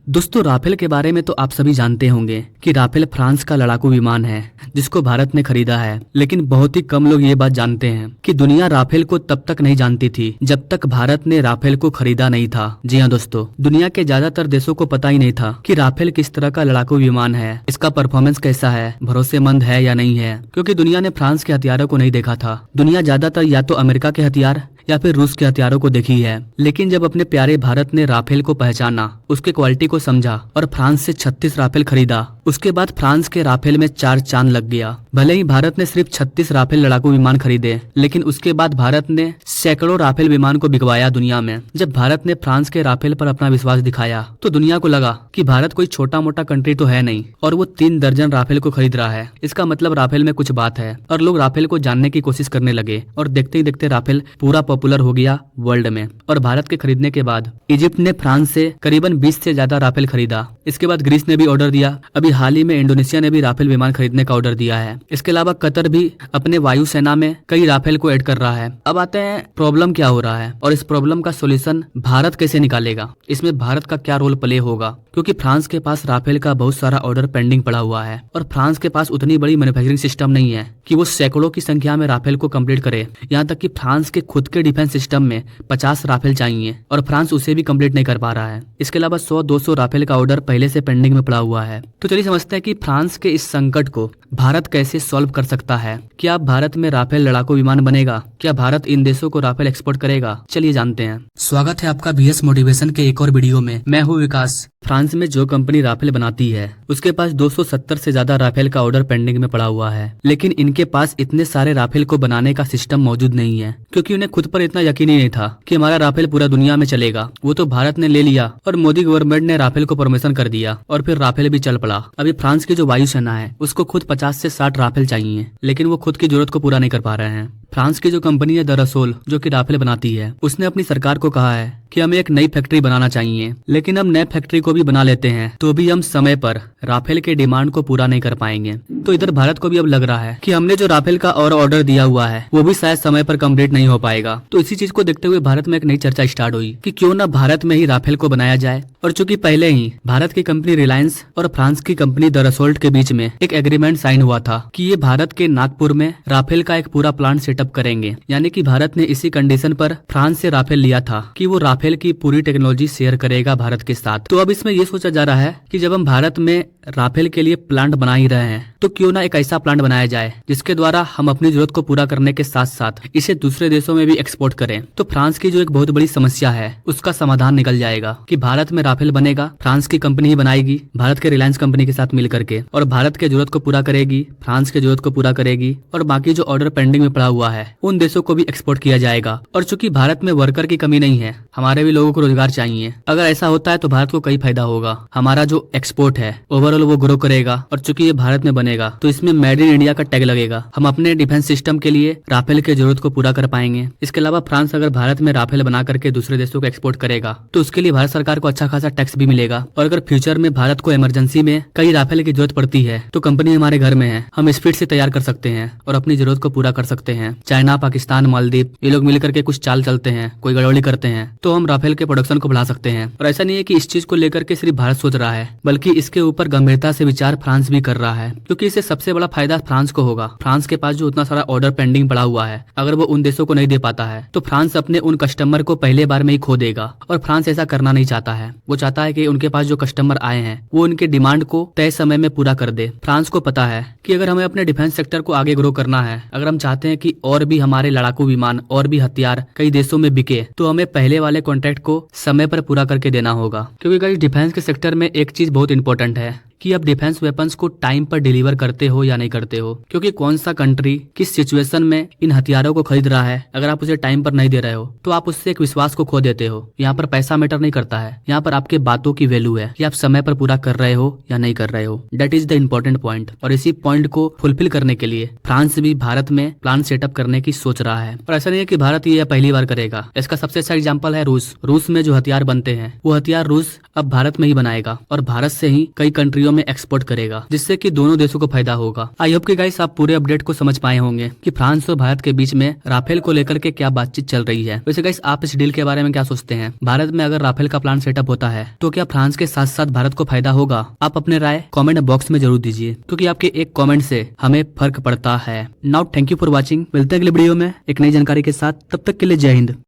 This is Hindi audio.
दोस्तों, राफेल के बारे में तो आप सभी जानते होंगे कि राफेल फ्रांस का लड़ाकू विमान है जिसको भारत ने खरीदा है। लेकिन बहुत ही कम लोग ये बात जानते हैं कि दुनिया राफेल को तब तक नहीं जानती थी जब तक भारत ने राफेल को खरीदा नहीं था। जी हाँ दोस्तों, दुनिया के ज्यादातर देशों को पता ही नहीं था कि राफेल किस तरह का लड़ाकू विमान है, इसका परफॉर्मेंस कैसा है, भरोसेमंद है या नहीं है, क्योंकि दुनिया ने फ्रांस के हथियारों को नहीं देखा था। दुनिया ज्यादातर या तो अमेरिका के हथियार या फिर रूस के हथियारों को देखी है। लेकिन जब अपने प्यारे भारत ने राफेल को पहचाना, उसके क्वालिटी को समझा और फ्रांस से 36 राफेल खरीदा, उसके बाद फ्रांस के राफेल में 4 चांद लग गया। भले ही भारत ने सिर्फ 36 राफेल लड़ाकू विमान खरीदे, लेकिन उसके बाद भारत ने सैकड़ों राफेल विमान को बिकवाया दुनिया में। जब भारत ने फ्रांस के राफेल पर अपना विश्वास दिखाया तो दुनिया को लगा कि भारत कोई छोटा मोटा कंट्री तो है नहीं और वो 3 दर्जन राफेल को खरीद रहा है। इसका मतलब राफेल में कुछ बात है और लोग राफेल को जानने की कोशिश करने लगे और देखते ही देखते राफेल पूरा पॉपुलर हो गया वर्ल्ड में। और भारत के खरीदने के बाद इजिप्ट ने फ्रांस से करीबन 20 से ज्यादा राफेल खरीदा। इसके बाद ग्रीस ने भी ऑर्डर दिया। अभी हाल ही में इंडोनेशिया ने भी राफेल विमान खरीदने का ऑर्डर दिया है। इसके अलावा कतर भी अपने वायुसेना में कई राफेल को ऐड कर रहा है। अब आते हैं प्रॉब्लम क्या हो रहा है और इस प्रॉब्लम का सोल्यूशन भारत कैसे निकालेगा, इसमें भारत का क्या रोल प्ले होगा, क्योंकि फ्रांस के पास राफेल का बहुत सारा ऑर्डर पेंडिंग पड़ा हुआ है और फ्रांस के पास उतनी बड़ी मैन्युफैक्चरिंग सिस्टम नहीं है कि वो सैकड़ों की संख्या में राफेल को कंप्लीट करे। यहाँ तक कि फ्रांस के खुद के डिफेंस सिस्टम में 50 राफेल चाहिए और फ्रांस उसे भी कंप्लीट नहीं कर पा रहा है। इसके अलावा 100-200 राफेल का ऑर्डर पहले से पेंडिंग में पड़ा हुआ है। तो चलिए समझते हैं कि फ्रांस के इस संकट को भारत कैसे सॉल्व कर सकता है। क्या भारत में राफेल लड़ाकू विमान बनेगा? क्या भारत इन देशों को राफेल एक्सपोर्ट करेगा? चलिए जानते हैं। स्वागत है आपका बीएस मोटिवेशन के एक और वीडियो में। मैं हूँ विकास। फ्रांस में जो कंपनी राफेल बनाती है उसके पास 270 से ज्यादा राफेल का ऑर्डर पेंडिंग में पड़ा हुआ है, लेकिन इनके पास इतने सारे राफेल को बनाने का सिस्टम मौजूद नहीं है, क्योंकि उन्हें खुद पर इतना यकीन ही नहीं था कि हमारा राफेल पूरा दुनिया में चलेगा। वो तो भारत ने ले लिया और मोदी गवर्नमेंट ने राफेल को परमिशन कर दिया और फिर राफेल भी चल पड़ा। अभी फ्रांस की जो वायुसेना है उसको खुद 50 से 60 राफेल चाहिए, लेकिन वो खुद की जरूरत को पूरा नहीं कर पा रहे हैं। फ्रांस की जो कंपनी है दरअसल जो कि राफेल बनाती है, उसने अपनी सरकार को कहा है कि हमें एक नई फैक्ट्री बनाना चाहिए, लेकिन हम नए फैक्ट्री को भी बना लेते हैं तो भी हम समय पर राफेल के डिमांड को पूरा नहीं कर पाएंगे। तो इधर भारत को भी अब लग रहा है कि हमने जो राफेल का और ऑर्डर दिया हुआ है वो भी शायद समय पर कंप्लीट नहीं हो पाएगा। तो इसी चीज को देखते हुए भारत में एक नई चर्चा स्टार्ट हुई कि क्यों ना भारत में ही राफेल को बनाया जाए। और चूंकि पहले ही भारत की कंपनी रिलायंस और फ्रांस की कंपनी दरअसल के बीच में एक एग्रीमेंट साइन हुआ था कि ये भारत के नागपुर में राफेल का एक पूरा प्लांट सेटअप करेंगे, यानी कि भारत ने इसी कंडीशन पर फ्रांस से राफेल लिया था कि वो राफेल की पूरी टेक्नोलॉजी शेयर करेगा भारत के साथ। तो अब इसमें ये सोचा जा रहा है कि जब हम भारत में राफेल के लिए प्लांट बना ही रहे हैं तो क्यों ना एक ऐसा प्लांट बनाया जाए जिसके द्वारा हम अपनी जरूरत को पूरा करने के साथ साथ इसे दूसरे देशों में भी एक्सपोर्ट करें। तो फ्रांस की जो एक बहुत बड़ी समस्या है उसका समाधान निकल जाएगा कि भारत में राफेल बनेगा, फ्रांस की कंपनी ही बनाएगी भारत के रिलायंस कंपनी के साथ मिल करके, और भारत के जरूरत को पूरा करेगी, फ्रांस के जरूरत को पूरा करेगी, और बाकी जो ऑर्डर पेंडिंग में पड़ा हुआ है उन देशों को भी एक्सपोर्ट किया जाएगा। और चूंकि भारत में वर्कर की कमी नहीं है, हमारे भी लोगों को रोजगार चाहिए। अगर ऐसा होता है तो भारत को कई फायदा होगा। हमारा जो एक्सपोर्ट है ओवरऑल वो ग्रो करेगा, और चूंकि ये भारत में बनेगा तो इसमें मेड इन इंडिया का टैग लगेगा। हम अपने डिफेंस सिस्टम के लिए राफेल की जरूरत को पूरा कर पाएंगे। इसके अलावा फ्रांस अगर भारत में राफेल बना करके दूसरे देशों को एक्सपोर्ट करेगा तो उसके लिए भारत सरकार को अच्छा खासा टैक्स भी मिलेगा। और अगर फ्यूचर में भारत को इमरजेंसी में कई राफेल की जरूरत पड़ती है तो कंपनी हमारे घर में है, हम स्पीड से तैयार कर सकते हैं और अपनी जरूरत को पूरा कर सकते हैं। चाइना, पाकिस्तान, मालदीव ये लोग मिलकर के कुछ चाल चलते हैं, कोई गड़बड़ी करते हैं तो हम राफेल के प्रोडक्शन को बढ़ा सकते हैं। और ऐसा नहीं है कि इस चीज को लेकर के सिर्फ भारत सोच रहा है, बल्कि इसके ऊपर गंभीरता से विचार फ्रांस भी कर रहा है, क्योंकि इससे सबसे बड़ा फायदा फ्रांस को होगा। फ्रांस के पास जो उतना सारा ऑर्डर पेंडिंग पड़ा हुआ है, अगर वो उन देशों को नहीं दे पाता है तो फ्रांस अपने उन कस्टमर को पहले बार में ही खो देगा। और फ्रांस ऐसा करना नहीं चाहता है। वो चाहता है कि उनके पास जो कस्टमर आए हैं वो उनके डिमांड को तय समय में पूरा कर दे। फ्रांस को पता है कि अगर हमें अपने डिफेंस सेक्टर को आगे ग्रो करना है, अगर हम चाहते हैं कि और भी हमारे लड़ाकू विमान और भी हथियार कई देशों में बिके, तो हमें पहले वाले कॉन्ट्रैक्ट को समय पर पूरा करके देना होगा। क्योंकि गाइस डिफेंस के सेक्टर में एक चीज बहुत इंपॉर्टेंट है कि आप डिफेंस वेपन्स को टाइम पर डिलीवर करते हो या नहीं करते हो, क्योंकि कौन सा कंट्री किस सिचुएशन में इन हथियारों को खरीद रहा है, अगर आप उसे टाइम पर नहीं दे रहे हो तो आप उससे एक विश्वास को खो देते हो। यहाँ पर पैसा मैटर नहीं करता है, यहाँ पर आपके बातों की वैल्यू है कि आप समय पर पूरा कर रहे हो या नहीं कर रहे हो। That is the important point. और इसी पॉइंट को फुलफिल करने के लिए फ्रांस भी भारत में प्लान सेटअप करने की सोच रहा है। और ऐसा नहीं है कि भारत ये पहली बार करेगा। इसका सबसे अच्छा एग्जाम्पल है रूस में जो हथियार बनते हैं वो हथियार रूस अब भारत में ही बनाएगा और भारत से ही कई कंट्रियों कंट्रियों में एक्सपोर्ट करेगा, जिससे कि दोनों देशों को फायदा होगा। आई होप कि गाइस आप पूरे अपडेट को समझ पाए होंगे कि फ्रांस और भारत के बीच में राफेल को लेकर के क्या बातचीत चल रही है। वैसे गाइस आप इस डील के बारे में क्या सोचते हैं? भारत में अगर राफेल का प्लान सेटअप होता है तो क्या फ्रांस के साथ साथ भारत को फायदा होगा? आप अपने राय कमेंट बॉक्स में जरूर दीजिए, क्योंकि आपके एक कमेंट से हमें फर्क पड़ता है। Now thank you for watching. मिलते हैं अगले वीडियो में एक नई जानकारी के साथ, तब तक के लिए जय हिंद।